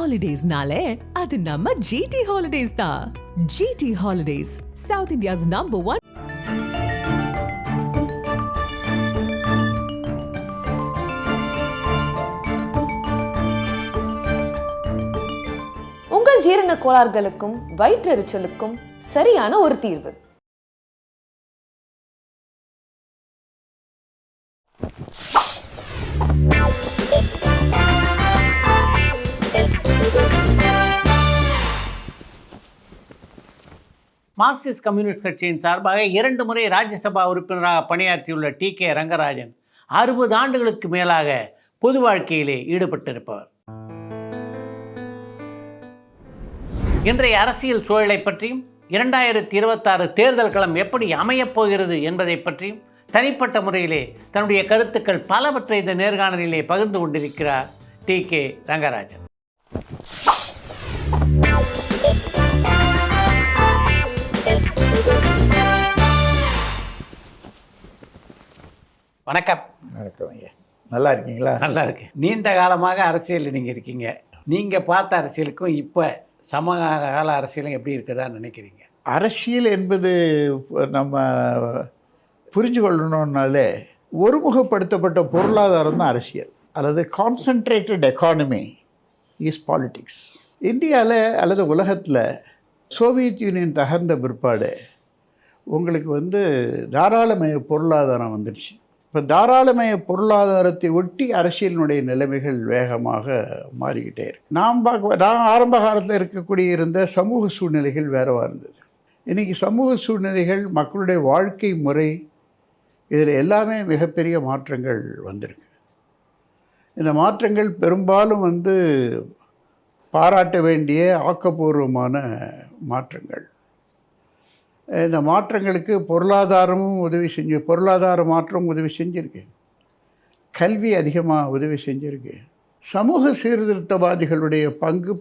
ஹாலிடேஸ்னாலே அது நம்ம ஜிடி ஹாலிடேஸ் தான். GT Holidays, South India's number 1. உங்கள் ஜீரண கோளாறுகளுக்கும் வயிற்றெரிச்சலுக்கும் சரியான ஒரு தீர்வு. மார்க்சிஸ்ட் கம்யூனிஸ்ட் கட்சியின் சார்பாக 2 முறை ராஜ்யசபா உறுப்பினராக பணியாற்றியுள்ள டி.கே. ரங்கராஜன் 60 ஆண்டுகளுக்கு மேலாக பொது வாழ்க்கையிலே ஈடுபட்டிருப்பவர். இன்றைய அரசியல் சூழலை பற்றியும் 2026 தேர்தல் களம் எப்படி அமையப் போகிறது என்பதை பற்றியும் தனிப்பட்ட முறையிலே தன்னுடைய கருத்துக்கள் பலவற்றை இந்த நேர்காணலிலே பகிர்ந்து கொண்டிருக்கிறார் டி.கே. ரங்கராஜன். வணக்கம். வணக்கம் ஐயா, நல்லா இருக்கீங்களா? நல்லா இருக்கு. நீண்ட காலமாக அரசியலில் நீங்கள் இருக்கீங்க. நீங்கள் பார்த்த அரசியலுக்கும் இப்போ சமகால அரசியலும் எப்படி இருக்குதான்னு நினைக்கிறீங்க? அரசியல் என்பது நம்ம புரிஞ்சு கொள்ளணுன்னாலே ஒருமுகப்படுத்தப்பட்ட பொருளாதாரம் தான் அரசியல், அல்லது கான்சன்ட்ரேட்டட் எக்கானமி இஸ் பாலிட்டிக்ஸ். இந்தியாவில் அல்லது உலகத்தில் சோவியத் யூனியன் தகர்ந்த பிற்பாடு உங்களுக்கு தாராளமய பொருளாதாரம் வந்துடுச்சு. இப்போ தாராளமய பொருளாதாரத்தை ஒட்டி அரசியலினுடைய நிலைமைகள் வேகமாக மாறிக்கிட்டே இருக்கு. நான் ஆரம்ப காலத்தில் இருந்த சமூக சூழ்நிலைகள் வேறவாக இருந்தது. இன்றைக்கி சமூக சூழ்நிலைகள், மக்களுடைய வாழ்க்கை முறை, இதில் எல்லாமே மிகப்பெரிய மாற்றங்கள் வந்திருக்கு. இந்த மாற்றங்கள் பெரும்பாலும் பாராட்ட வேண்டிய ஆக்கப்பூர்வமான மாற்றங்கள். இந்த மாற்றங்களுக்கு பொருளாதாரமும் பொருளாதார மாற்றம் உதவி செஞ்சுருக்கு, கல்வி அதிகமாக உதவி செஞ்சுருக்கு, சமூக சீர்திருத்தவாதிகளுடைய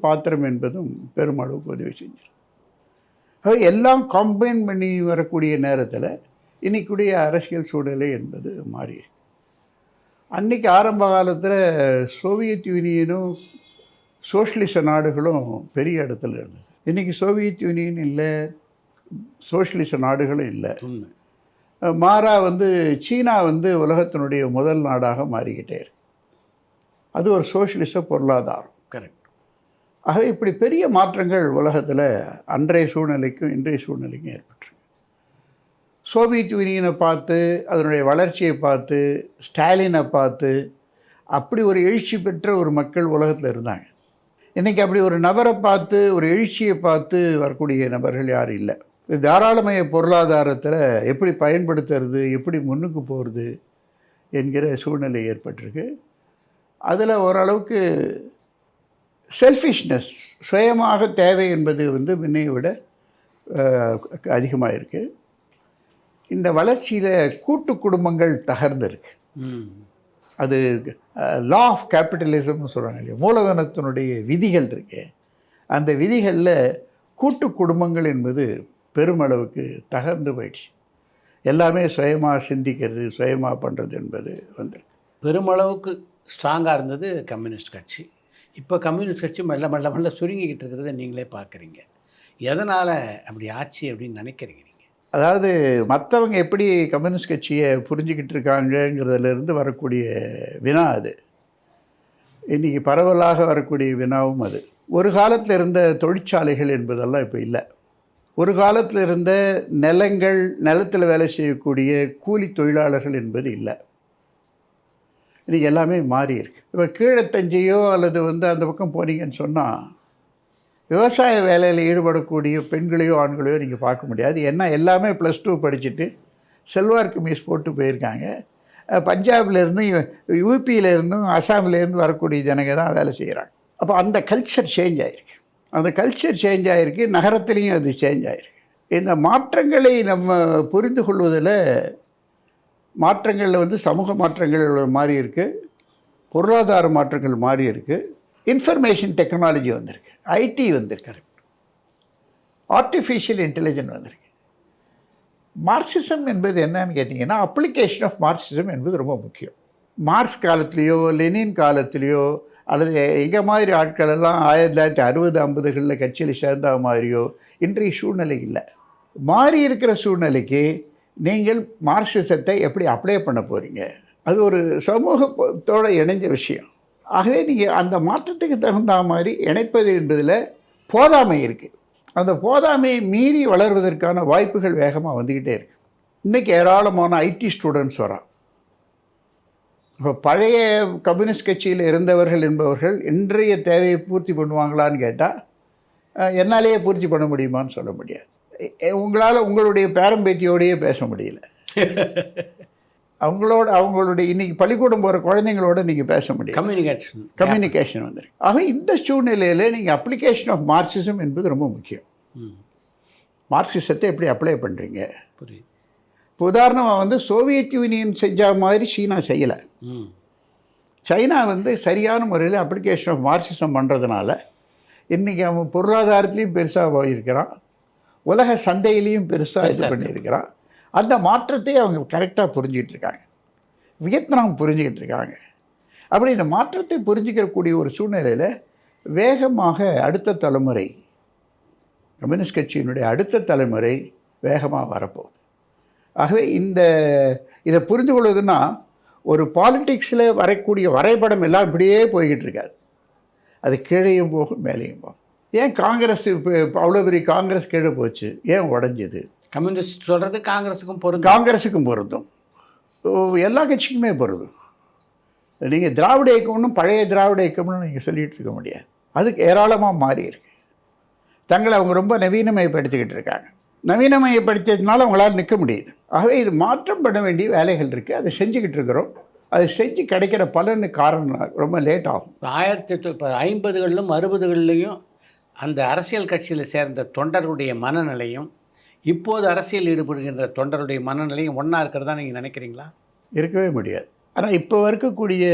பாத்திரம் என்பதும் பெருமளவுக்கு உதவி செஞ்சிருக்கு. எல்லாம் கம்பைன் பண்ணி வரக்கூடிய நேரத்தில் இன்றைக்குடைய அரசியல் சூழ்நிலை என்பது மாறி. அன்றைக்கி ஆரம்ப காலத்தில் சோவியத் யூனியனும் சோஷலிச நாடுகளும் பெரிய இடத்துல இருந்தது. இன்றைக்கி சோவியத் யூனியன் இல்லை, சோஷலிச நாடுகளும் இல்லை. மாறா சீனா உலகத்தினுடைய முதல் நாடாக மாறிக்கிட்டே இருக்கு. அது ஒரு சோஷலிச பொருளாதாரம். கரெக்ட். ஆக இப்படி பெரிய மாற்றங்கள் உலகத்தில் அன்றைய சூழ்நிலைக்கும் இன்றைய சூழ்நிலைக்கும் ஏற்பட்டிருக்கு. சோவியத் யூனியனை பார்த்து, அதனுடைய வளர்ச்சியை பார்த்து, ஸ்டாலினை பார்த்து அப்படி ஒரு எழுச்சி பெற்ற ஒரு மக்கள் உலகத்தில் இருந்தாங்க. இன்றைக்கி அப்படி ஒரு நபரை பார்த்து, ஒரு எழுச்சியை பார்த்து வரக்கூடிய நபர்கள் யாரும் இல்லை. தாராளமய பொருளாதாரத்தில் எப்படி பயன்படுத்துறது, எப்படி முன்னுக்கு போகிறது என்கிற சூழ்நிலை ஏற்பட்டிருக்கு. அதில் ஓரளவுக்கு செல்ஃபிஷ்னஸ், சுயமாக தேவை என்பது முன்னையை விட அதிகமாக இருக்குது. இந்த வளர்ச்சியில் கூட்டு குடும்பங்கள் தகர்ந்துருக்கு. அது லா ஆஃப் கேபிட்டலிசம்னு சொல்கிறாங்க இல்லையா, மூலதனத்தினுடைய விதிகள் இருக்கு. அந்த விதிகளில் கூட்டு குடும்பங்கள் என்பது பெருமளவுக்கு தகர்ந்து போயிடுச்சு. எல்லாமே சுயமாக சிந்திக்கிறது, சுயமாக பண்ணுறது என்பது வந்திருக்கு. பெருமளவுக்கு ஸ்ட்ராங்காக இருந்தது கம்யூனிஸ்ட் கட்சி. இப்போ கம்யூனிஸ்ட் கட்சி மெல்ல மெல்ல மெல்ல சுருங்கிக்கிட்டு இருக்கிறத நீங்களே பார்க்குறீங்க. எதனால் அப்படி ஆச்சு அப்படின்னு நினைக்கிறீங்க நீங்கள்? அதாவது மற்றவங்க எப்படி கம்யூனிஸ்ட் கட்சியை புரிஞ்சுக்கிட்டு இருக்காங்கங்கிறதுலேருந்து வரக்கூடிய வினா அது. இன்றைக்கி பரவலாக வரக்கூடிய வினாவும் அது. ஒரு காலத்தில் இருந்த தொழிற்சாலைகள் என்பதெல்லாம் இப்போ இல்லை. ஒரு காலத்தில் இருந்த நிலங்கள், நிலத்தில் வேலை செய்யக்கூடிய கூலி தொழிலாளர்கள் என்பது இல்லை. இன்றைக்கி எல்லாமே மாறி இருக்கு. இப்போ கீழத்தஞ்சையோ அல்லது அந்த பக்கம் போனீங்கன்னு சொன்னால் விவசாய வேலையில் ஈடுபடக்கூடிய பெண்களையோ ஆண்களையோ நீங்கள் பார்க்க முடியாது. ஏன்னா எல்லாமே +2 படிச்சுட்டு செல்வார் கமீஸ் போட்டு போயிருக்காங்க. பஞ்சாப்லேருந்தும் யூபியிலேருந்தும் அசாம்லேருந்து வரக்கூடிய ஜனங்க தான் வேலை செய்கிறாங்க. அப்போ அந்த கல்ச்சர் சேஞ்ச் ஆகிருக்கு. அந்த கல்ச்சர் சேஞ்ச் ஆகிருக்கு, நகரத்துலேயும் அது சேஞ்ச் ஆகிருக்கு. இந்த மாற்றங்களை நம்ம புரிந்து கொள்வதில் மாற்றங்களில் சமூக மாற்றங்கள் மாறி இருக்குது, பொருளாதார மாற்றங்கள் மாறி இருக்குது, இன்ஃபர்மேஷன் டெக்னாலஜி வந்திருக்கு, ஐடி வந்திருக்கு, ஆர்டிஃபிஷியல் இன்டெலிஜென்ஸ் வந்திருக்கு. மார்க்சிசம் என்பது என்னன்னு கேட்டிங்கன்னா, அப்ளிகேஷன் ஆஃப் மார்க்சிசம் என்பது ரொம்ப முக்கியம். மார்க்ஸ் காலத்துலேயோ லெனின் காலத்துலேயோ அல்லது எங்கள் மாதிரி ஆட்கள் எல்லாம் 1960-50களில் கட்சியில் சேர்ந்த மாதிரியோ இன்றைய சூழ்நிலை இல்லை. மாறி இருக்கிற சூழ்நிலைக்கு நீங்கள் மார்க்சிசத்தை எப்படி அப்ளை பண்ண போகிறீங்க? அது ஒரு சமூகத்தோடு இணைஞ்ச விஷயம். ஆகவே நீங்கள் அந்த மாற்றத்துக்கு தகுந்த மாதிரி இணைப்பது என்பதில் போதாமை இருக்குது. அந்த போதாமையை மீறி வளர்வதற்கான வாய்ப்புகள் வேகமாக வந்துக்கிட்டே இருக்குது. இன்றைக்கி ஏராளமான ஐடி ஸ்டூடெண்ட்ஸ் வரான். இப்போ பழைய கம்யூனிஸ்ட் கட்சியில் இருந்தவர்கள் என்பவர்கள் இன்றைய தேவையை பூர்த்தி பண்ணுவாங்களான்னு கேட்டால் என்னாலேயே பூர்த்தி பண்ண முடியுமான்னு சொல்ல முடியாது. உங்களால் உங்களுடைய பேரம்பேத்தியோடையே பேச முடியல. அவங்களுடைய இன்றைக்கி பள்ளிக்கூடம் போகிற குழந்தைங்களோட நீங்கள் பேச முடியும். கம்யூனிகேஷன் வந்துருக்கு. ஆக இந்த சூழ்நிலையில் நீங்கள் அப்ளிகேஷன் ஆஃப் மார்க்சிசம் என்பது ரொம்ப முக்கியம். மார்க்சிசத்தை எப்படி அப்ளை பண்ணுறீங்க? இப்போ உதாரணமாக சோவியத் யூனியன் செஞ்ச மாதிரி சீனா செய்யலை. சைனா சரியான முறையில் அப்ளிகேஷன் ஆஃப் மார்க்சிசம் பண்ணுறதுனால இன்றைக்கி அவன் பொருளாதாரத்துலேயும் பெருசாக போயிருக்கிறான், உலக சந்தையிலையும் பெருசாக இது பண்ணியிருக்கிறான். அந்த மாற்றத்தை அவங்க கரெக்டாக புரிஞ்சிகிட்ருக்காங்க. வியட்நாம் புரிஞ்சுக்கிட்டு இருக்காங்க. அப்படி இந்த மாற்றத்தை புரிஞ்சிக்கக்கூடிய ஒரு சூழ்நிலையில் வேகமாக அடுத்த தலைமுறை, கம்யூனிஸ்ட் கட்சியினுடைய அடுத்த தலைமுறை வேகமாக வரப்போகுது. ஆகவே இதை புரிந்து கொள்வதுன்னா ஒரு பாலிட்டிக்ஸில் வரக்கூடிய வரைபடம் எல்லாம் இப்படியே போய்கிட்டு இருக்காது. அது கீழேயும் போகும் மேலேயும் போகும். ஏன் காங்கிரஸ் இப்போ அவ்வளோ பெரிய காங்கிரஸ் கீழே போச்சு? ஏன் உடஞ்சிது? கம்யூனிஸ்ட் சொல்கிறது காங்கிரஸுக்கும் பொருந்தும், எல்லா கட்சிக்குமே பொருந்தும். நீங்கள் திராவிட இயக்கம்னு பழைய திராவிட இயக்கம்னு நீங்கள் சொல்லிகிட்டு இருக்க முடியாது. அதுக்கு ஏராளமாக மாறி இருக்கு. தங்களை அவங்க ரொம்ப நவீனமயப்படுத்திக்கிட்டு இருக்காங்க. நவீனமயப்படுத்தியதுனால அவங்களால் நிற்க முடியுது. ஆகவே இது மாற்றம் பண்ண வேண்டிய வேலைகள் இருக்குது. அதை செஞ்சுக்கிட்டு இருக்கிறோம். அதை செஞ்சு கிடைக்கிற பலனு காரணம் ரொம்ப லேட் ஆகும். 1950களிலும் 60களிலையும் அந்த அரசியல் கட்சியில் சேர்ந்த தொண்டர்களுடைய மனநிலையும் இப்போது அரசியல் ஈடுபடுகின்ற தொண்டருடைய மனநிலையும் ஒன்றா இருக்கிறதா நீங்கள் நினைக்கிறீங்களா? இருக்கவே முடியாது. ஆனால் இப்போ இருக்கக்கூடிய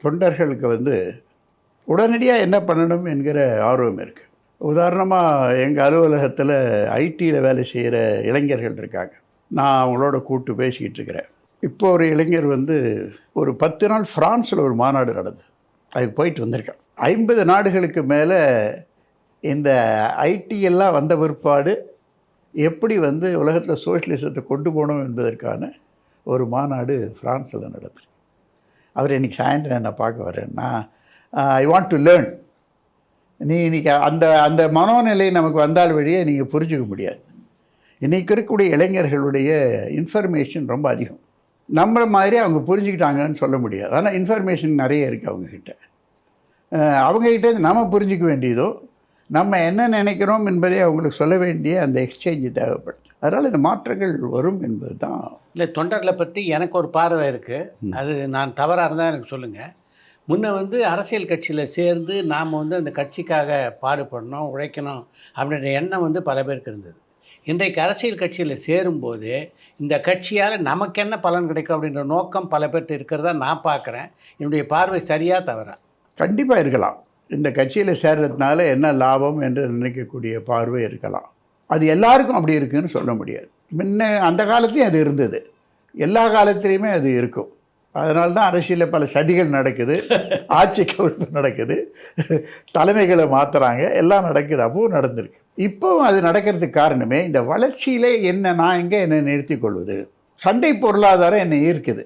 தொண்டர்களுக்கு உடனடியாக என்ன பண்ணணும் என்கிற ஆர்வம் இருக்குது. உதாரணமாக எங்கள் அலுவலகத்தில் ஐடியில் வேலை செய்கிற இளைஞர்கள் இருக்காங்க. நான் அவங்களோட கூப்பிட்டு பேசிக்கிட்டு இருக்கிறேன். இப்போ ஒரு இளைஞர் ஒரு 10 நாள் ஃப்ரான்ஸில் ஒரு மாநாடு நடந்தது. அதுக்கு போயிட்டு வந்திருக்கேன். 50 நாடுகளுக்கு மேலே இந்த ஐடியெல்லாம் வந்த பிற்பாடு எப்படி உலகத்தில் சோஷியலிசத்தை கொண்டு போகணும் என்பதற்கான ஒரு மாநாடு ஃப்ரான்ஸில் நடந்தது. அவர் இன்றைக்கி சாயந்தரம் என்ன பார்க்க வரேன்னா, ஐ வாண்ட் டு லேர்ன். இன்றைக்கி அந்த மனோநிலை நமக்கு வந்தால் வழியே நீங்கள் புரிஞ்சுக்க முடியாது. இன்றைக்கி இருக்கக்கூடிய இளைஞர்களுடைய இன்ஃபர்மேஷன் ரொம்ப அதிகம். நம்மள மாதிரி அவங்க புரிஞ்சுக்கிட்டாங்கன்னு சொல்ல முடியாது. ஆனால் இன்ஃபர்மேஷன் நிறைய இருக்குது அவங்கக்கிட்ட. அவங்கக்கிட்ட நம்ம புரிஞ்சிக்க வேண்டியதோ, நம்ம என்ன நினைக்கிறோம் என்பதை அவங்களுக்கு சொல்ல வேண்டிய அந்த எக்ஸ்சேஞ்சு தேவைப்படுது. அதனால் இந்த மாற்றங்கள் வரும் என்பது தான். இல்லை, தொண்டர்களை பற்றி எனக்கு ஒரு பார்வை இருக்குது. அது நான் தவறாக இருந்தால் எனக்கு சொல்லுங்கள். முன்ன அரசியல் கட்சியில் சேர்ந்து நாம் அந்த கட்சிக்காக பாடுபடணும், உழைக்கணும் அப்படின்ற எண்ணம் பல பேருக்கு இருந்தது. இன்றைக்கு அரசியல் கட்சியில் சேரும்போது இந்த கட்சியால் நமக்கு என்ன பலன் கிடைக்கும் அப்படின்ற நோக்கம் பல பேர்ட்டு இருக்கிறதா நான் பார்க்குறேன். என்னுடைய பார்வை சரியாக தவறா? கண்டிப்பாக இருக்கலாம். இந்த கட்சியில் சேர்றதுனால என்ன லாபம் என்று நினைக்கக்கூடிய பார்வை இருக்கலாம். அது எல்லாருக்கும் அப்படி இருக்குதுன்னு சொல்ல முடியாது. முன்ன அந்த காலத்துலேயும் அது இருந்தது, எல்லா காலத்துலேயுமே அது இருக்கும். அதனால தான் அரசியலில் பல சதிகள் நடக்குது, ஆட்சி கவிழ்ப்பு நடக்குது, தலைமைகளை மாற்றுறாங்க, எல்லாம் நடக்குது. அப்பவும் நடந்திருக்கு. இப்போவும் அது நடக்கிறதுக்கு காரணமே இந்த வளர்ச்சியிலே நான் எங்கே என்னை நிறுத்தி கொள்வது? சண்டை பொருளாதாரம் என்னை ஈர்க்குது,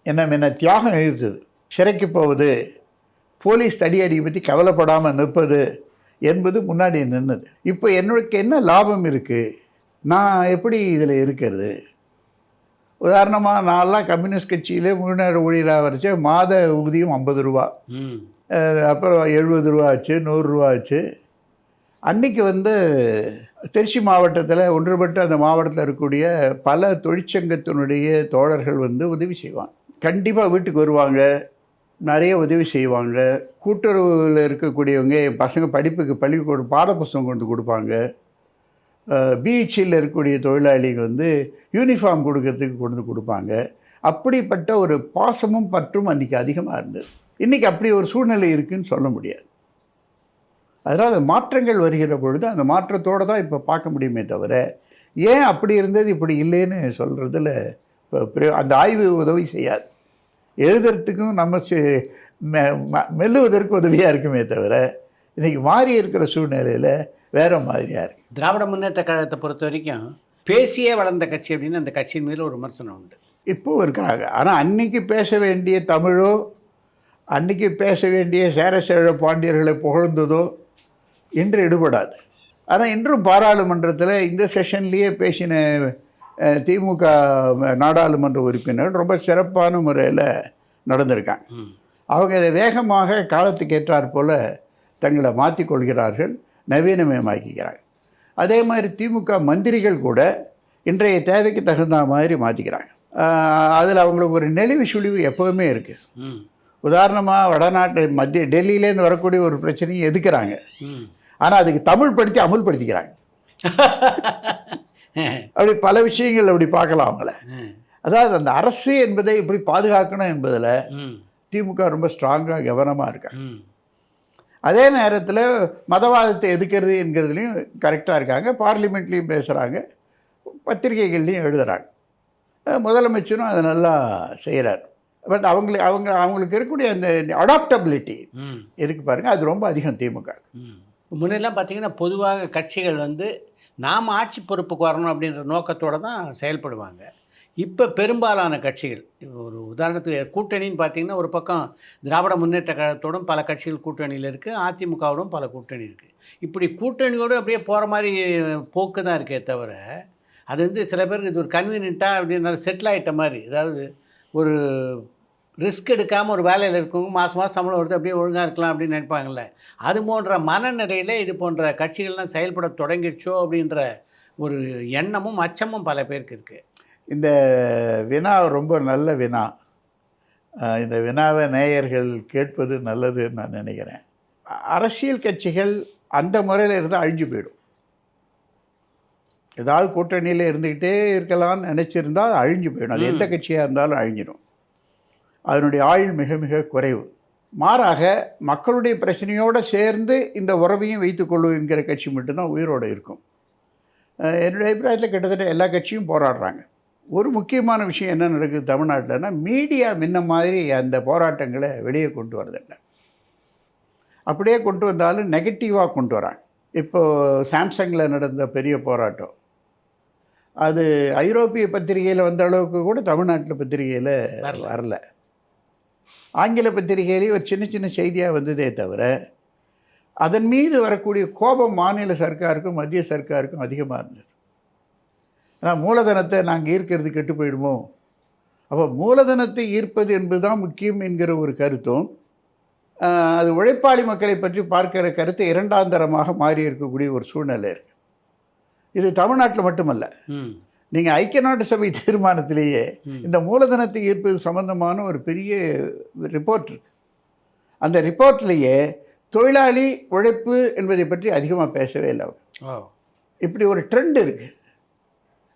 என்ன தியாகம் ஈர்த்துது. சிறைக்கு போவது, போலீஸ் தடியடி பற்றி கவலைப்படாமல் நிற்பது என்பது முன்னாடி நின்றுது. இப்போ என்னுக்கு என்ன லாபம் இருக்குது? நான் எப்படி இதில் இருக்கிறது? உதாரணமாக நான்லாம் கம்யூனிஸ்ட் கட்சியிலே முழு நேர ஊழியராக வரைச்ச மாத ஊதியம் 50 ரூபா, அப்புறம் 70 ரூபா ஆச்சு, 100 ரூபா ஆச்சு. அன்றைக்கி திருச்சி மாவட்டத்தில் ஒன்றுபட்டு அந்த மாவட்டத்தில் இருக்கக்கூடிய பல தொழிற்சங்கத்தினுடைய தோழர்கள் உதவி செய்வாங்க. கண்டிப்பாக வீட்டுக்கு வருவாங்க, நிறைய உதவி செய்வாங்க. கூட்டுறவில் இருக்கக்கூடியவங்க பசங்க படிப்புக்கு பள்ளிக்கூடம் பாடப்புஸ்தகம் கொண்டு கொடுப்பாங்க. பிஹெச்சியில் இருக்கக்கூடிய தொழிலாளிகள் யூனிஃபார்ம் கொடுக்கறதுக்கு கொண்டு கொடுப்பாங்க. அப்படிப்பட்ட ஒரு பாசமும் பற்றும் அன்றைக்கி அதிகமாக இருந்தது. இன்றைக்கி அப்படி ஒரு சூழ்நிலை இருக்குதுன்னு சொல்ல முடியாது. அதனால் மாற்றங்கள் வருகிற பொழுது அந்த மாற்றத்தோடு தான் இப்போ பார்க்க முடியுமே தவிர, ஏன் அப்படி இருந்தது இப்படி இல்லைன்னு சொல்கிறதுல அந்த ஆய்வு உதவி செய்யாது. எழுதுறதுக்கும் நம்ம மெல்லுவதற்கு உதவியாக இருக்குமே தவிர இன்றைக்கி மாறி இருக்கிற சூழ்நிலையில் வேறு மாதிரியாக இருக்குது. திராவிட முன்னேற்ற கழகத்தை பொறுத்த வரைக்கும் பேசியே வளர்ந்த கட்சி அப்படின்னு அந்த கட்சியின் மேலே ஒரு விமர்சனம் உண்டு. இப்போவும் இருக்கிறாங்க. ஆனால் அன்னைக்கு பேச வேண்டிய தமிழோ, அன்னைக்கு பேச வேண்டிய சேர பாண்டியர்களை புகழ்ந்ததோ இன்று எடுபடாது. ஆனால் இன்றும் பாராளுமன்றத்தில் இந்த செஷன்லேயே பேசின திமுக நாடாளுமன்ற உறுப்பினர்கள் ரொம்ப சிறப்பான முறையில் நடந்திருக்காங்க. அவங்க இதை வேகமாக காலத்துக்கு ஏற்றாற் போல் தங்களை மாற்றிக்கொள்கிறார்கள், நவீனமயமாக்கிக்கிறாங்க. அதே மாதிரி திமுக மந்திரிகள் கூட இன்றைய தேவைக்கு தகுந்த மாதிரி மாற்றிக்கிறாங்க. அதில் அவங்களுக்கு ஒரு நெளிவு சுழிவு எப்போவுமே இருக்குது. உதாரணமாக வடநாட்டு மத்திய டெல்லியிலேருந்து வரக்கூடிய ஒரு பிரச்சனையை எதுக்குறாங்க, ஆனால் அதுக்கு தமிழ் படுத்தி அமுல்படுத்திக்கிறாங்க. அப்படி பல விஷயங்கள் அப்படி பார்க்கலாம் அவங்கள. அதாவது அந்த அரசு என்பதை எப்படி பாதுகாக்கணும் என்பதில் திமுக ரொம்ப ஸ்ட்ராங்காக கவனமாக இருக்காங்க. அதே நேரத்தில் மதவாதத்தை எதுக்கிறது என்கிறதுலையும் கரெக்டாக இருக்காங்க. பார்லிமெண்ட்லேயும் பேசுகிறாங்க, பத்திரிகைகள்லையும் எழுதுகிறாங்க. முதலமைச்சரும் அதை நல்லா செய்கிறார். பட் அவங்களுக்கு இருக்கக்கூடிய அந்த அடாப்டபிலிட்டி எதுக்கு பாருங்கள், அது ரொம்ப அதிகம் திமுக. முன்னெல்லாம் பார்த்திங்கன்னா பொதுவாக கட்சிகள் வந்து நாம் ஆட்சி பொறுப்புக்கு வரணும் அப்படின்ற நோக்கத்தோடு தான் செயல்படுவாங்க. இப்போ பெரும்பாலான கட்சிகள், ஒரு உதாரணத்துக்கு கூட்டணின்னு பார்த்திங்கன்னா ஒரு பக்கம் திராவிட முன்னேற்ற கழகத்தோடும் பல கட்சிகள் கூட்டணியில் இருக்குது, அதிமுகவோடும் பல கூட்டணி இருக்குது. இப்படி கூட்டணியோடு அப்படியே போகிற மாதிரி போக்கு தான் இருக்கே தவிர, அது வந்து சில பேருக்கு இது ஒரு கன்வீனியண்ட்டாக அப்படின்னா செட்டில் ஆகிட்ட மாதிரி, அதாவது ஒரு ரிஸ்க் எடுக்காமல் ஒரு வேலையில் இருக்கவங்க மாதம் மாதம் சம்பளம் வருது அப்படியே ஒழுங்காக இருக்கலாம் அப்படின்னு நினைப்பாங்கள்ல, அது போன்ற மனநிலையில் இது போன்ற கட்சிகள்லாம் செயல்பட தொடங்கிடுச்சோ அப்படின்ற ஒரு எண்ணமும் அச்சமும் பல பேருக்கு இருக்குது. இந்த வினா ரொம்ப நல்ல வினா. இந்த வினாவை நேயர்கள் கேட்பது நல்லதுன்னு நான் நினைக்கிறேன். அரசியல் கட்சிகள் அந்த முறையில் இருந்தால் அழிஞ்சு போயிடும். ஏதாவது கூட்டணியில் இருந்துக்கிட்டே இருக்கலாம்னு நினச்சிருந்தால் அழிஞ்சு போயிடும். அது எந்த கட்சியாக இருந்தாலும் அழிஞ்சிடும். அதனுடைய ஆயுள் மிக மிக குறைவு. மாறாக மக்களுடைய பிரச்சனையோடு சேர்ந்து இந்த உறவையும் வைத்துக்கொள்ளும் என்கிற கட்சி மட்டும்தான் உயிரோடு இருக்கும். என்னுடைய அபிப்பிராயத்தில் கிட்டத்தட்ட எல்லா கட்சியும் போராடுறாங்க. ஒரு முக்கியமான விஷயம் என்ன நடக்குது தமிழ்நாட்டில்னா, மீடியா முன்ன மாதிரி அந்த போராட்டங்களை வெளியே கொண்டு வரதில்லை. அப்படியே கொண்டு வந்தாலும் நெகட்டிவாக கொண்டு வராங்க. இப்போது சாம்சங்கில் நடந்த பெரிய போராட்டம், அது ஐரோப்பிய பத்திரிகையில் வந்த அளவுக்கு கூட தமிழ்நாட்டில் பத்திரிகையில் வரல. ஆங்கில பத்திரிகையிலேயே ஒரு சின்ன சின்ன செய்தியாக வந்ததே தவிர, அதன் மீது வரக்கூடிய கோபம் மாநில சர்க்காருக்கும் மத்திய சர்க்காருக்கும் அதிகமாக இருந்தது. ஆனால் மூலதனத்தை நாங்கள் ஈர்க்கிறது கெட்டு போயிடுமோ, அப்போ மூலதனத்தை ஈர்ப்பது என்பது தான் முக்கியம் என்கிற ஒரு கருத்தும், அது உழைப்பாளி மக்களை பற்றி பார்க்கிற கருத்து இரண்டாந்தரமாக மாறி இருக்கக்கூடிய ஒரு சூழ்நிலை இருக்குது. இது தமிழ்நாட்டில் மட்டுமல்ல, நீங்கள் ஐக்கிய நாட்டு சபை தீர்மானத்திலேயே இந்த மூலதனத்தை ஈர்ப்பது சம்பந்தமான ஒரு பெரிய ரிப்போர்ட் இருக்குது. அந்த ரிப்போர்ட்லேயே தொழிலாளி உழைப்பு என்பதை பற்றி அதிகமாக பேசவே இல்லை. இப்படி ஒரு ட்ரெண்ட் இருக்குது.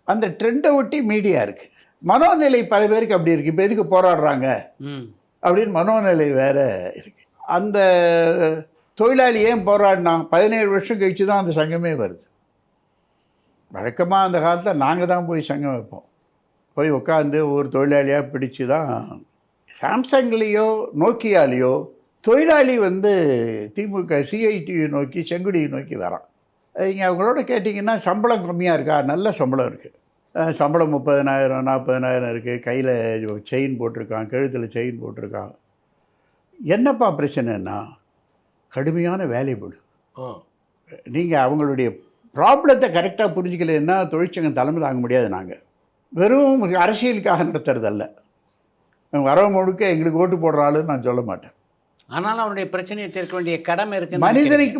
அந்த ட்ரெண்டை ஒட்டி மீடியா இருக்குது. மனோநிலை பல பேருக்கு அப்படி இருக்குது. இப்போ எதுக்கு போராடுறாங்க அப்படின்னு மனோநிலை வேறு இருக்குது. அந்த தொழிலாளி ஏன் போராடினா 17 வருஷம் கழித்து தான் அந்த சங்கமே வருது. வழக்கமாக அந்த காலத்தில் நாங்கள் தான் போய் சங்கம் வைப்போம். போய் உட்காந்து ஒவ்வொரு தொழிலாளியாக பிடிச்சி தான். சாம்சங்லேயோ நோக்கியாலேயோ தொழிலாளி வந்து திமுக சிஐடியை நோக்கி செங்குடியை நோக்கி வரான். நீங்கள் அவங்களோட கேட்டிங்கன்னா சம்பளம் கம்மியாக இருக்கா? நல்ல சம்பளம் இருக்குது. சம்பளம் 30,000 40,000 இருக்குது. கையில் செயின் போட்டிருக்கான், கழுத்தில் செயின் போட்டிருக்கான். என்னப்பா பிரச்சனைன்னா கடுமையான வேலைபடு. நீங்கள் அவங்களுடைய ப்ராப்ளத்தை கரெக்டாக புரிஞ்சிக்கலைன்னா தொழிற்சங்கம் தலைமை தாங்க முடியாது. நாங்கள் வெறும் அரசியலுக்காக நடத்துறதல்ல. வரவு முழுக்க எங்களுக்கு ஓட்டு போடுற ஆளுன்னு நான் சொல்ல மாட்டேன். ஆனாலும் அவருடைய பிரச்சனையை தீர்க்க வேண்டிய கடமை இருக்குது.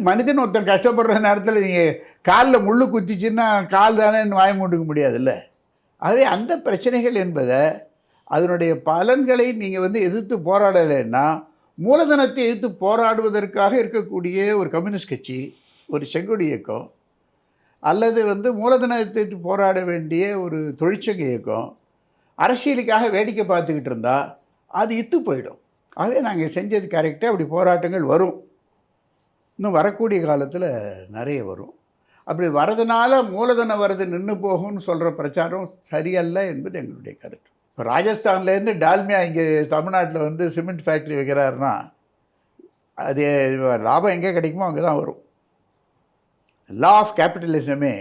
மனிதன் ஒருத்தர் கஷ்டப்படுற நேரத்தில் நீங்கள் காலில் முள்ளு குத்திச்சுன்னா கால் தானே வாய மூட்டுக்க முடியாதுல்ல. அதே அந்த பிரச்சனைகள் என்பதை அதனுடைய பலன்களை நீங்கள் வந்து எதிர்த்து போராடலைன்னா, மூலதனத்தை எதிர்த்து போராடுவதற்காக இருக்கக்கூடிய ஒரு கம்யூனிஸ்ட் கட்சி, ஒரு செங்கொடி இயக்கம், அல்லது வந்து மூலதனத்தை எதிர்த்து போராட வேண்டிய ஒரு தொழிற்சங்க இயக்கம் அரசியலுக்காக வேடிக்கை பார்த்துக்கிட்டு இருந்தால் அது இத்து போயிடும். ஆகவே நாங்கள் செஞ்சது கரெக்டாக. அப்படி போராட்டங்கள் வரும், இன்னும் வரக்கூடிய காலத்தில் நிறைய வரும். அப்படி வரதுனால மூலதன வரது நின்று போகும்னு சொல்கிற பிரச்சாரம் சரியல்ல என்பது எங்களுடைய கருத்து. இப்போ ராஜஸ்தான்லேருந்து டால்மியா இங்கே தமிழ்நாட்டில் வந்து சிமெண்ட் ஃபேக்ட்ரி வைக்கிறாருன்னா அது லாபம் எங்கே கிடைக்குமோ அங்கே தான் வரும். லா ஆஃப் கேபிட்டலிசமே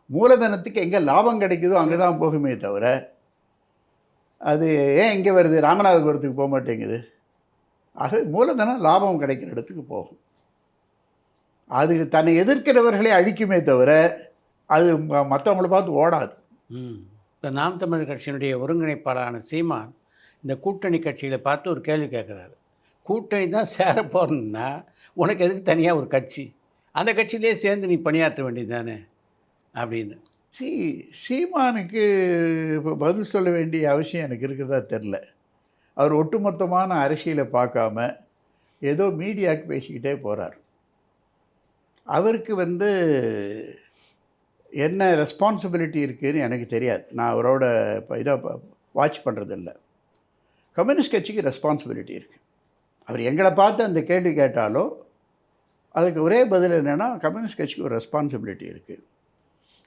மூலதனத்துக்கு எங்கே லாபம் கிடைக்குதோ அங்கே தான் போகுமே தவிர, அது ஏன் இங்கே வருது, ராமநாதபுரத்துக்கு போக மாட்டேங்குது? ஆக மூலதனம் லாபம் கிடைக்கிற இடத்துக்கு போகும். அது தன்னை எதிர்க்கிறவர்களை அழிக்குமே தவிர அது மற்றவங்கள பார்த்து ஓடாது. இப்போ நாம் தமிழர் கட்சியினுடைய ஒருங்கிணைப்பாளரான சீமான் இந்த கூட்டணி கட்சிகளை பார்த்து ஒரு கேள்வி கேட்குறாரு. கூட்டணி தான் சேர போகிறோன்னா உனக்கு எதுக்கு தனியாக ஒரு கட்சி, அந்த கட்சியிலே சேர்ந்து நீ பணியாற்ற வேண்டியது தானே அப்படின்னு. சீமானுக்கு இப்போ பதில் சொல்ல வேண்டிய அவசியம் எனக்கு இருக்கிறதா தெரில. அவர் ஒட்டுமொத்தமான அரசியலை பார்க்காம ஏதோ மீடியாவுக்கு பேசிக்கிட்டே போகிறார். அவருக்கு என்ன ரெஸ்பான்சிபிலிட்டி இருக்குதுன்னு எனக்கு தெரியாது. நான் அவரோட இப்போ இதாக வாட்ச் பண்ணுறதில்ல. கம்யூனிஸ்ட் கட்சிக்கு ரெஸ்பான்சிபிலிட்டி இருக்குது. அவர் எங்களை பார்த்து அந்த கேள்வி கேட்டாலோ அதுக்கு ஒரே பதில் என்னென்னா, கம்யூனிஸ்ட் கட்சிக்கு ஒரு ரெஸ்பான்சிபிலிட்டி இருக்குது.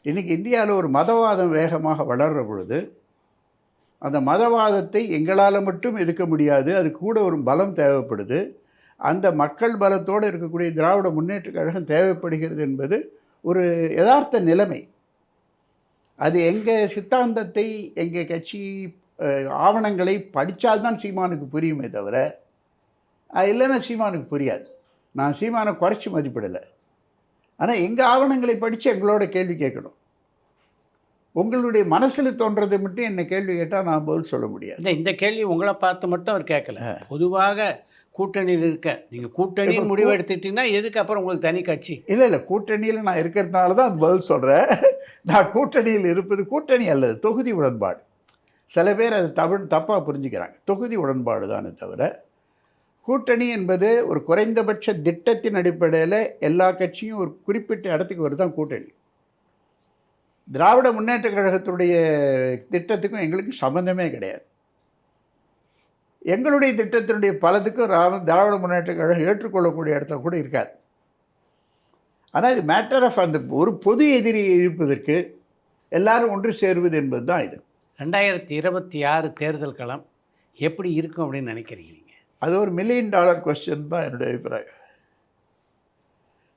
இன்றைக்கி இந்தியாவில் ஒரு மதவாதம் வேகமாக வளர்கிற பொழுது அந்த மதவாதத்தை எங்களால் மட்டும் எதிர்க்க முடியாது, அது கூட ஒரு பலம் தேவைப்படுது. அந்த மக்கள் பலத்தோடு இருக்கக்கூடிய திராவிட முன்னேற்றக் கழகம் தேவைப்படுகிறது என்பது ஒரு யதார்த்த நிலைமை. அது எங்கள் சித்தாந்தத்தை, எங்கள் கட்சி ஆவணங்களை படித்தால்தான் சீமானுக்கு புரியுமே தவிர, இல்லைன்னா சீமானுக்கு புரியாது. நான் சீமானை குறைச்சி மதிப்பிடலை. ஆனால் எங்கள் ஆவணங்களை படித்து எங்களோட கேள்வி கேட்கணும். உங்களுடைய மனசில் தோன்றதை மட்டும் என்ன கேள்வி கேட்டால் நான் பதில் சொல்ல முடியாது. இந்த கேள்வி உங்களை பார்த்து மட்டும் அவர் கேட்கல, பொதுவாக கூட்டணியில் இருக்க நீங்கள் கூட்டணியில் முடிவு எடுத்துட்டீங்கன்னா எதுக்கு அப்புறம் உங்களுக்கு தனி கட்சி? இல்லை, கூட்டணியில் நான் இருக்கிறதுனால தான் அது பதில் சொல்கிறேன். நான் கூட்டணியில் இருப்பது கூட்டணி அல்லது தொகுதி உடன்பாடு. சில பேர் அது தப்பாக புரிஞ்சுக்கிறாங்க. தொகுதி உடன்பாடு தானே தவிர, கூட்டணி என்பது ஒரு குறைந்தபட்ச திட்டத்தின் அடிப்படையில் எல்லா கட்சியும் ஒரு குறிப்பிட்ட இடத்துக்கு வருது தான் கூட்டணி. திராவிட முன்னேற்ற கழகத்துடைய திட்டத்துக்கும் எங்களுக்கு சம்பந்தமே கிடையாது. எங்களுடைய திட்டத்தினுடைய பலத்துக்கும் திராவிட முன்னேற்ற கழகம் ஏற்றுக்கொள்ளக்கூடிய இடத்துல கூட இருக்காது. ஆனால் இது மேட்டர் ஆஃப் அந்த ஒரு பொது எதிரி இருப்பதற்கு எல்லாரும் ஒன்று சேருவது என்பது தான் இது. 2026 தேர்தல் களம் எப்படி இருக்கும் அப்படின்னு நினைக்கிறீங்க? அது ஒரு $1 மில்லியன் கொஸ்டின் தான் என்னுடைய அபிப்பிராயம்.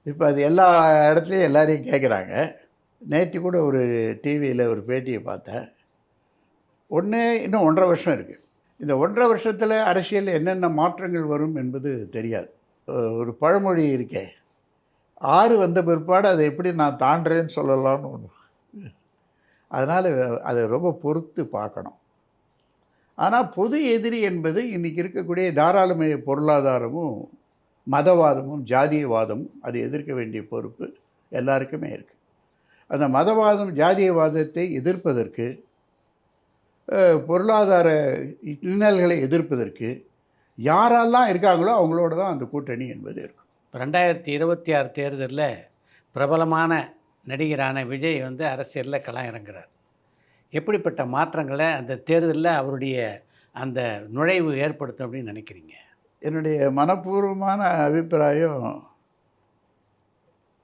இப்போ அது எல்லா இடத்துலையும் எல்லாரையும் கேட்குறாங்க. நேற்று கூட ஒரு டிவியில் ஒரு பேட்டியை பார்த்தேன். இன்னும் 1.5 வருஷம் இருக்குது. இந்த 1.5 வருஷத்தில் அரசியலில் என்னென்ன மாற்றங்கள் வரும் என்பது தெரியாது. ஒரு பழமொழி இருக்கே, 6 வந்த பிற்பாடு அதை எப்படி நான் தாண்டுறேன்னு சொல்லலாம்னு ஒன்று. அதனால் அதை ரொம்ப பொறுத்து பார்க்கணும். ஆனால் பொது எதிரி என்பது இன்றைக்கி இருக்கக்கூடிய தாராளமய பொருளாதாரமும் மதவாதமும் ஜாதியவாதமும் அதை எதிர்க்க வேண்டிய பொறுப்பு எல்லாருக்குமே இருக்குது. அந்த மதவாதம் ஜாதியவாதத்தை எதிர்ப்பதற்கு, பொருளாதார இன்னல்களை எதிர்ப்பதற்கு யாரெல்லாம் இருக்காங்களோ அவங்களோட தான் அந்த கூட்டணி என்பது இருக்கும். 2026 தேர்தலில் பிரபலமான நடிகரான விஜய் அரசியலில் களம் இறங்குறார். எப்படிப்பட்ட மாற்றங்களை அந்த தேர்தலில் அவருடைய அந்த நுழைவு ஏற்படுத்தும் அப்படின்னு நினைக்கிறீங்க? என்னுடைய மனப்பூர்வமான அபிப்பிராயம்,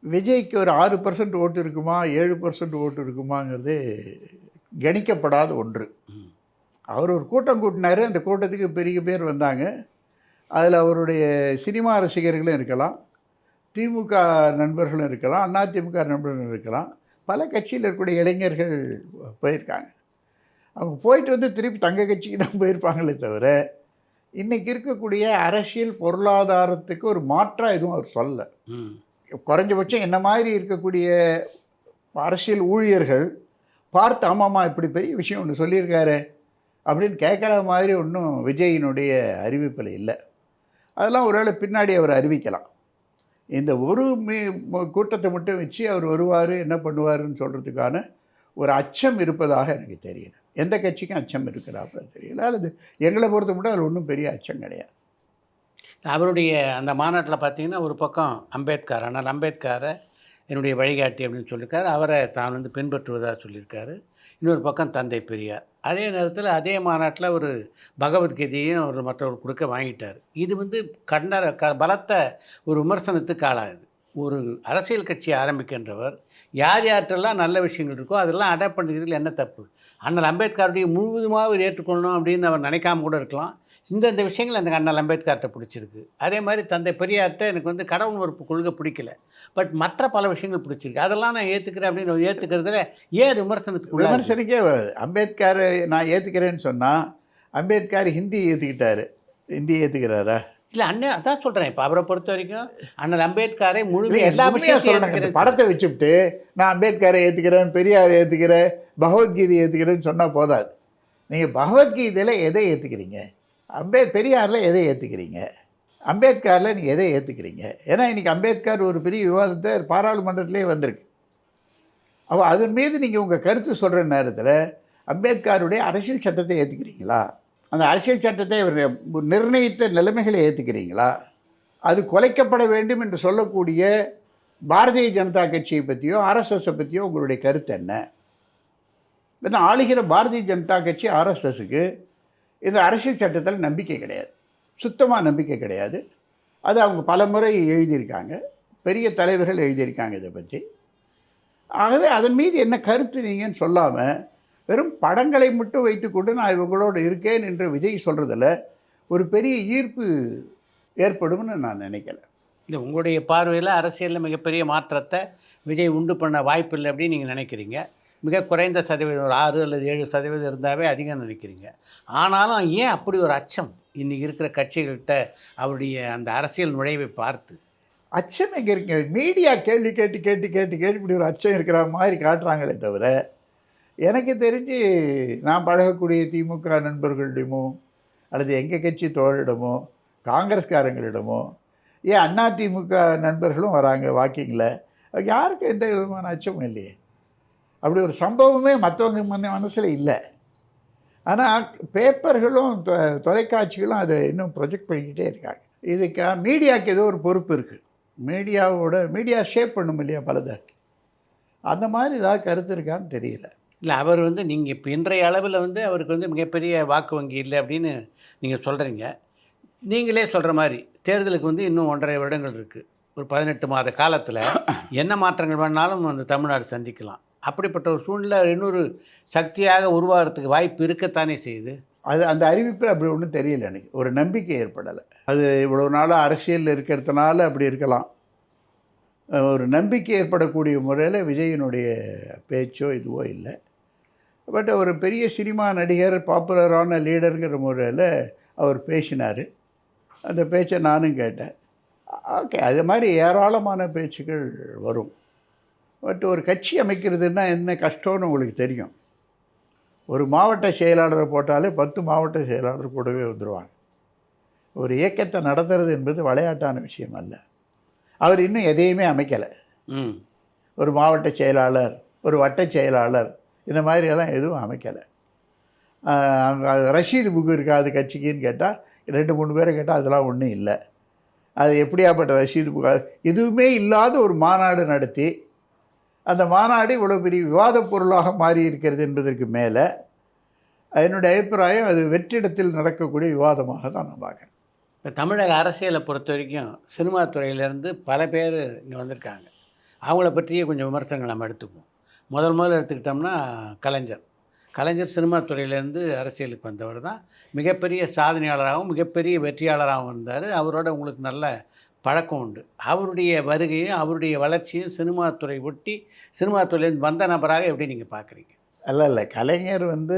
விஜய்க்கு ஒரு 6% ஓட்டு இருக்குமா 7% ஓட்டு இருக்குமாங்கிறது கணிக்கப்படாத ஒன்று. அவர் ஒரு கூட்டம் கூட்டினார். அந்த கூட்டத்துக்கு பெரிய பேர் வந்தாங்க. அதில் அவருடைய சினிமா ரசிகர்களும் இருக்கலாம், திமுக நண்பர்களும் இருக்கலாம், அதிமுக நண்பர்களும் இருக்கலாம், பல கட்சியில் இருக்கக்கூடிய இளைஞர்கள் போயிருக்காங்க. அவங்க போயிட்டு திருப்பி தங்க கட்சிக்கு தான் போயிருப்பாங்களே தவிர, இன்றைக்கி இருக்கக்கூடிய அரசியல் பொருளாதாரத்துக்கு ஒரு மாற்றாக எதுவும் அவர் சொல்ல. குறைஞ்சபட்சம் என்ன மாதிரி இருக்கக்கூடிய அரசியல் ஊழியர்கள் பார்த்து ஆமாம்மா இப்படி பெரிய விஷயம் ஒன்று சொல்லியிருக்காரு அப்படின்னு கேட்குற மாதிரி ஒன்றும் விஜயினுடைய அறிவிப்பில் இல்லை. அதெல்லாம் ஒருவேளை பின்னாடி அவர் அறிவிக்கலாம். இந்த ஒரு கூட்டத்தை மட்டும் வச்சு அவர் வருவார், என்ன பண்ணுவாருன்னு சொல்கிறதுக்கான ஒரு அச்சம் இருப்பதாக எனக்கு தெரியல. எந்த கட்சிக்கும் அச்சம் இருக்கிறாப்புல தெரியல. அல்லது எங்களை பொறுத்த மட்டும் அதில் ஒன்றும் பெரிய அச்சம் கிடையாது. அவருடைய அந்த மாநாட்டில் பார்த்தீங்கன்னா, ஒரு பக்கம் அம்பேத்கர், ஆனால் அம்பேத்கரை என்னுடைய வழிகாட்டி அப்படின்னு சொல்லியிருக்காரு, அவரை தான் பின்பற்றுவதாக சொல்லியிருக்காரு. இன்னொரு பக்கம் தந்தை பெரியார். அதே நேரத்தில் அதே மாநாட்டில் ஒரு பகவத்கீதையும் அவர் மற்றவர்கள் கொடுக்க வாங்கிட்டார். இது பலத்த ஒரு விமர்சனத்துக்கு ஆளாகுது. ஒரு அரசியல் கட்சி ஆரம்பிக்கின்றவர் யார்கிட்டெல்லாம் நல்ல விஷயங்கள் இருக்கோ அதெல்லாம் அடாப்ட் பண்ணிக்கிறதுல என்ன தப்பு? அண்ணல் அம்பேத்கருடைய முழுவதுமாக ஏற்றுக்கொள்ளணும் அப்படின்னு அவர் நினைக்காம கூட இருக்கலாம். இந்த விஷயங்கள் எனக்கு அண்ணல் அம்பேத்கர்கிட்ட பிடிச்சிருக்கு. அதே மாதிரி தந்தை பெரியார்ட்ட எனக்கு வந்து கடவுள் மறுப்பு கொள்கை பிடிக்கல. பட் மற்ற பல விஷயங்கள் பிடிச்சிருக்கு. அதெல்லாம் நான் ஏற்றுக்கிறேன் அப்படின்னு ஏற்றுக்கிறதுல ஏன் விமர்சனத்துக்கு விமர்சனக்கே வராது. அம்பேத்கர் நான் ஏற்றுக்கிறேன்னு சொன்னால் அம்பேத்கர் ஹிந்தி ஏற்றுக்கிட்டாரு. ஹிந்தி ஏற்றுக்கிறாரா? இல்லை அண்ணன் அதான் சொல்கிறேன். இப்போ அவரை பொறுத்த வரைக்கும் அண்ணல் அம்பேத்கரை முழுமையாக எல்லா விஷயம் சொல்கிறாங்க. படத்தை வச்சுவிட்டு நான் அம்பேத்கரை ஏற்றுக்கிறேன், பெரியாரை ஏற்றுக்கிறேன், பகவத்கீதை ஏற்றுக்கிறேன்னு சொன்னால் போதாது. நீங்கள் பகவத்கீதையில் எதை ஏற்றுக்கிறீங்க? பெரியாரில் எதை ஏற்றுக்கிறீங்க? அம்பேத்கரில் நீங்கள் எதை ஏற்றுக்கிறீங்க? ஏன்னா இன்றைக்கி அம்பேத்கர் ஒரு பெரிய விவாதத்தை பாராளுமன்றத்திலே வந்திருக்கு. அப்போ அதன் மீது நீங்கள் உங்கள் கருத்து சொல்கிற நேரத்தில் அம்பேத்கருடைய அரசியல் சட்டத்தை ஏற்றுக்கிறீங்களா? அந்த அரசியல் சட்டத்தை அவர் நிர்ணயித்த நிலைமைகளை ஏற்றுக்கிறீங்களா? அது குலைக்கப்பட வேண்டும் என்று சொல்லக்கூடிய பாரதிய ஜனதா கட்சியை பற்றியோ ஆர்எஸ்எஸை பற்றியோ உங்களுடைய கருத்து என்ன? ஏன்னா ஆளுகிற பாரதிய ஜனதா கட்சி ஆர்எஸ்எஸுக்கு இந்த அரசியல் சட்டத்தில் நம்பிக்கை கிடையாது, சுத்தமாக நம்பிக்கை கிடையாது. அது அவங்க பல முறை எழுதியிருக்காங்க, பெரிய தலைவர்கள் எழுதியிருக்காங்க இதை பற்றி. ஆகவே அதன் மீது என்ன கருத்து நீங்கன்னு சொல்லாமல் வெறும் படங்களை மட்டும் வைத்துக்கொண்டு நான் இவங்களோடு இருக்கேன் என்று விஜய் சொல்கிறதில் ஒரு பெரிய ஈர்ப்பு ஏற்படும்னு நான் நினைக்கல. இல்லை, உங்களுடைய பார்வையில் அரசியலில் மிகப்பெரிய மாற்றத்தை விஜய் உண்டு பண்ண வாய்ப்பு இல்லை அப்படின்னு நீங்கள் நினைக்கிறீங்க. மிக குறைந்த சதவீதம், ஒரு 6 அல்லது 7% இருந்தாவே அதிகம் நினைக்கிறீங்க. ஆனாலும் ஏன் அப்படி ஒரு அச்சம் இன்றைக்கி இருக்கிற கட்சிகள்கிட்ட அவருடைய அந்த அரசியல் நுழைவை பார்த்து? அச்சம் எங்கே இருக்குங்க? மீடியா கேள்வி கேட்டு கேட்டு கேட்டு கேட்டு இப்படி ஒரு அச்சம் இருக்கிற மாதிரி காட்டுறாங்களே தவிர, எனக்கு தெரிஞ்சு நான் பழகக்கூடிய திமுக நண்பர்களிடமோ அல்லது எங்கள் கட்சி தோழரிடமோ காங்கிரஸ்காரங்களிடமோ ஏன் அதிமுக நண்பர்களும் வராங்க வாக்கிங்கில், யாருக்கும் எந்த விதமான அச்சமும் இல்லையே. அப்படி ஒரு சம்பவமே மற்றவங்க மனசில் இல்லை. ஆனால் பேப்பர்களும் தொலைக்காட்சிகளும் அதை இன்னும் ப்ரொஜெக்ட் பண்ணிக்கிட்டே இருக்காங்க. இதுக்கு மீடியாவுக்கு ஏதோ ஒரு பொறுப்பு இருக்குது. மீடியா ஷேப் பண்ணும் இல்லையா பலதை, அந்த மாதிரி ஏதாவது கருத்து இருக்கான்னு தெரியல. இல்லை, அவர் வந்து நீங்கள் இப்போ இன்றைய அளவில் வந்து அவருக்கு வந்து மிகப்பெரிய வாக்கு வங்கி இல்லை அப்படின்னு நீங்கள் சொல்கிறீங்க. நீங்களே சொல்கிற மாதிரி தேர்தலுக்கு வந்து இன்னும் 1.5 வருடங்கள் இருக்குது. ஒரு 18 மாத காலத்தில் என்ன மாற்றங்கள் வேணாலும் அந்த தமிழ்நாடு சந்திக்கலாம். அப்படிப்பட்ட ஒரு சூழ்நிலை இன்னொரு சக்தியாக உருவாகிறதுக்கு வாய்ப்பு இருக்கத்தானே செய்யுது. அந்த அறிவிப்பில் அப்படி ஒன்றும் தெரியல எனக்கு. ஒரு நம்பிக்கை ஏற்படலை. அது இவ்வளோ நாளாக அரசியலில் இருக்கிறதுனால அப்படி இருக்கலாம். ஒரு நம்பிக்கை ஏற்படக்கூடிய முறையில் விஜயினுடைய பேச்சோ இதுவோ இல்லை. பட் ஒரு பெரிய சினிமா நடிகர், பாப்புலரான லீடருங்கிற முறையில் அவர் பேசினார். அந்த பேச்சை நானும் கேட்டேன். ஓகே, அது மாதிரி ஏராளமான பேச்சுக்கள் வரும். பட் ஒரு கட்சி அமைக்கிறதுனா என்ன கஷ்டம்னு உங்களுக்கு தெரியும். ஒரு மாவட்ட செயலாளரை போட்டாலே 10 மாவட்ட செயலாளர் கூடவே வந்துடுவாங்க. ஒரு இயக்கத்தை நடத்துறது என்பது விளையாட்டான விஷயம் அல்ல. அவர் இன்னும் எதையுமே அமைக்கலை. ஒரு மாவட்ட செயலாளர், ஒரு வட்ட செயலாளர், இந்த மாதிரியெல்லாம் எதுவும் அமைக்கலை. ரஷீது புக்கு இருக்காது கட்சிக்குன்னு கேட்டால் 2-3 பேரை கேட்டால் அதெல்லாம் ஒன்றும் இல்லை. அது எப்படியாப்பட்ட ரஷீது புக்கு? எதுவுமே இல்லாத ஒரு மாநாடு நடத்தி அந்த மாநாடு இவ்வளோ பெரிய விவாத பொருளாக மாறி இருக்கிறது என்பதற்கு மேலே என்னுடைய அபிப்பிராயம் அது வெற்றிடத்தில் நடக்கக்கூடிய விவாதமாக தான் நான் பார்க்குறேன். இப்போ தமிழக அரசியலை பொறுத்த வரைக்கும் சினிமா துறையிலேருந்து பல பேர் இங்கே வந்திருக்காங்க. அவங்கள பற்றியே கொஞ்சம் விமர்சனங்கள் நம்ம எடுத்துக்குவோம். முதல்ல எடுத்துக்கிட்டோம்னா கலைஞர் சினிமா துறையிலேருந்து அரசியலுக்கு வந்தவர் தான். மிகப்பெரிய சாதனையாளராகவும் மிகப்பெரிய வெற்றியாளராகவும் இருந்தார். அவரோட உங்களுக்கு நல்ல பழக்கம் உண்டு. அவருடைய வருகையும் அவருடைய வளர்ச்சியும் சினிமா துறை ஒட்டி சினிமா துறையிலேருந்து வந்த நபராக எப்படி நீங்கள் பார்க்குறீங்க? இல்லை, கலைஞர் வந்து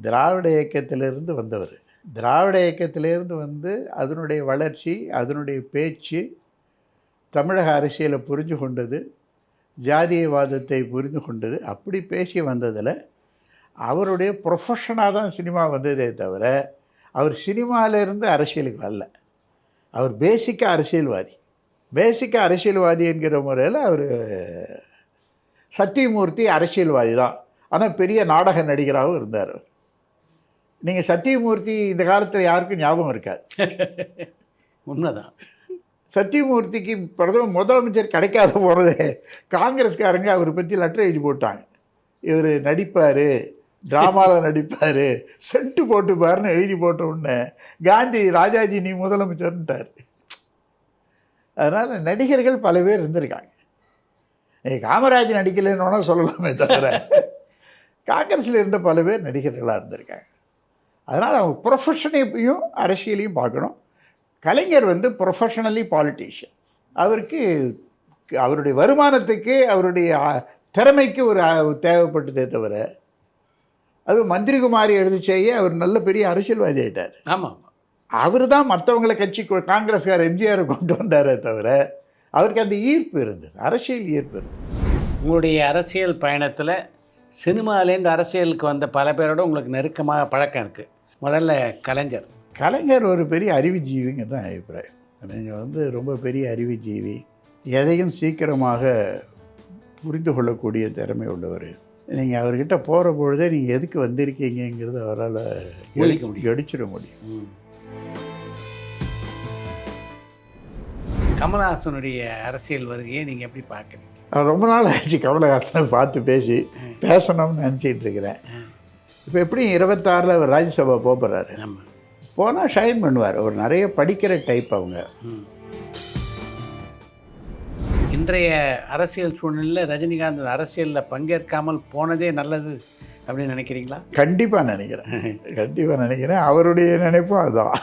திராவிட இயக்கத்திலிருந்து வந்தவர். திராவிட இயக்கத்திலேருந்து வந்து அதனுடைய வளர்ச்சி, அதனுடைய பேச்சு, தமிழக அரசியலை புரிஞ்சு கொண்டது, ஜாதியவாதத்தை புரிந்து கொண்டது, அப்படி பேசி வந்ததில் அவருடைய ப்ரொஃபஷனாக தான் சினிமா வந்ததே தவிர அவர் சினிமாவிலேருந்து அரசியலுக்கு வரல. அவர் பேசிக்காக அரசியல்வாதி என்கிற முறையில் அவர் சத்தியமூர்த்தி அரசியல்வாதி தான். ஆனால் பெரிய நாடக நடிகராகவும் இருந்தார். நீங்கள் சத்தியமூர்த்தி இந்த காலத்தில் யாருக்கும் ஞாபகம் இருக்காது. உண்மைதான். சத்தியமூர்த்திக்கு முதலமைச்சர் கிடைக்காத போகிறது காங்கிரஸ்காரங்க அவரை பற்றி லெட்டர் எழுதி போட்டாங்க. இவர் நடிப்பார், ட்ராமாவில் நடிப்பார், சென்ட்டு போட்டுப்பாருன்னு எழுதி போட்ட உடனே காந்தி ராஜாஜி நீ முதலமைச்சர்ன்ட்டார். அதனால் நடிகர்கள் பல பேர் இருந்திருக்காங்க. காமராஜ் நடிக்கலைன்னு சொல்லலாமே தவிர காங்கிரஸில் இருந்த பல பேர் நடிகர்களாக இருந்திருக்காங்க. அதனால் அவங்க ப்ரொஃபஷனையும் அரசியலையும் பார்க்கணும். கலைஞர் வந்து ப்ரொஃபஷனலி பாலிட்டிஷியன். அவருக்கு அவருடைய வருமானத்துக்கு அவருடைய திறமைக்கு ஒரு தேவைப்பட்டதே தவிர, அது மந்திரிகுமாரி எழுதி செய்ய அவர் நல்ல பெரிய அரசியல்வாதி ஆகிட்டார். ஆமாம், அவர் தான் மற்றவங்களை கட்சி காங்கிரஸ்கார் எம்ஜிஆரை கொண்டு வந்தாரே தவிர அவருக்கு அந்த ஈர்ப்பு இருந்தது, அரசியல் ஈர்ப்பு இருந்தது. உங்களுடைய அரசியல் பயணத்தில் சினிமாலேருந்து அரசியலுக்கு வந்த பல பேரோட உங்களுக்கு நெருக்கமாக பழக்கம் இருக்குது. முதல்ல கலைஞர் ஒரு பெரிய அறிவுஜீவிங்க தான் அபிப்பிராயம். நீங்கள் வந்து ரொம்ப பெரிய அறிவுஜீவி, எதையும் சீக்கிரமாக புரிந்து கொள்ளக்கூடிய திறமை உள்ளவர். நீங்கள் அவர்கிட்ட போகிற பொழுதே நீங்கள் எதுக்கு வந்திருக்கீங்கிறது அவரால் எடுச்சிட முடியும். கமலஹாசனுடைய அரசியல் வருகையை நீங்கள் எப்படி பார்க்குறீங்க? ரொம்ப நாள் ஆச்சு கமலஹாசனை பார்த்து பேசணும்னு நினச்சிட்டு இருக்கிறேன். இப்போ எப்படியும் 26 அவர் ராஜ்யசபா போகிறாரு. போனால் ஷைன் பண்ணுவார். அவர் நிறைய படிக்கிற டைப் அவங்க. இன்றைய அரசியல் சூழ்நிலையில் ரஜினிகாந்த் அரசியலில் பங்கேற்காமல் போனதே நல்லது அப்படின்னு நினைக்கிறீங்களா? கண்டிப்பாக நினைக்கிறேன். அவருடைய நினைப்பும் அதுதான்.